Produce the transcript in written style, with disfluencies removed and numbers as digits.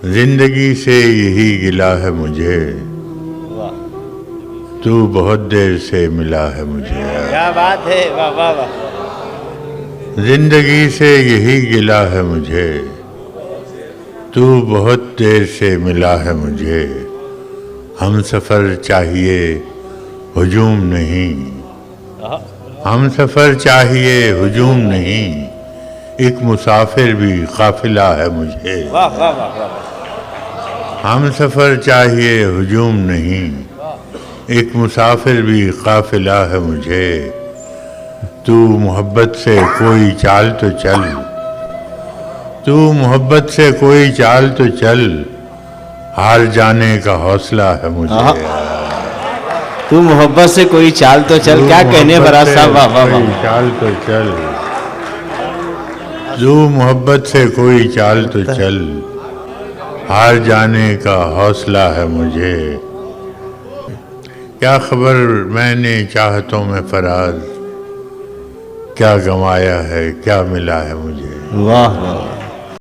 जिंदगी से यही गिला है मुझे, तू बहुत देर से मिला है मुझे। क्या बात है, वाह वाह वाह। जिंदगी से यही गिला है मुझे, तू बहुत देर से मिला है मुझे। हम सफ़र चाहिए हुजूम नहीं, हम सफ़र चाहिए हुजूम नहीं, एक मुसाफिर भी काफिला है मुझे। वाह वाह वाह वाह। हम सफ़र चाहिए हुजूम नहीं, एक मुसाफिर भी काफिला है मुझे। तू मोहब्बत से कोई चाल तो चल, तू मोहब्बत से कोई चाल तो चल, हार जाने का हौसला है मुझे। तू मोहब्बत से कोई चाल तो चल, क्या कहने फराज साहब, वाह वाह वाह। चाल तो चल, तू मोहब्बत से कोई चाल तो चल, हार जाने का हौसला है मुझे। क्या खबर मैंने चाहतों में फराज, क्या गंवाया है क्या मिला है मुझे। वाह वाह।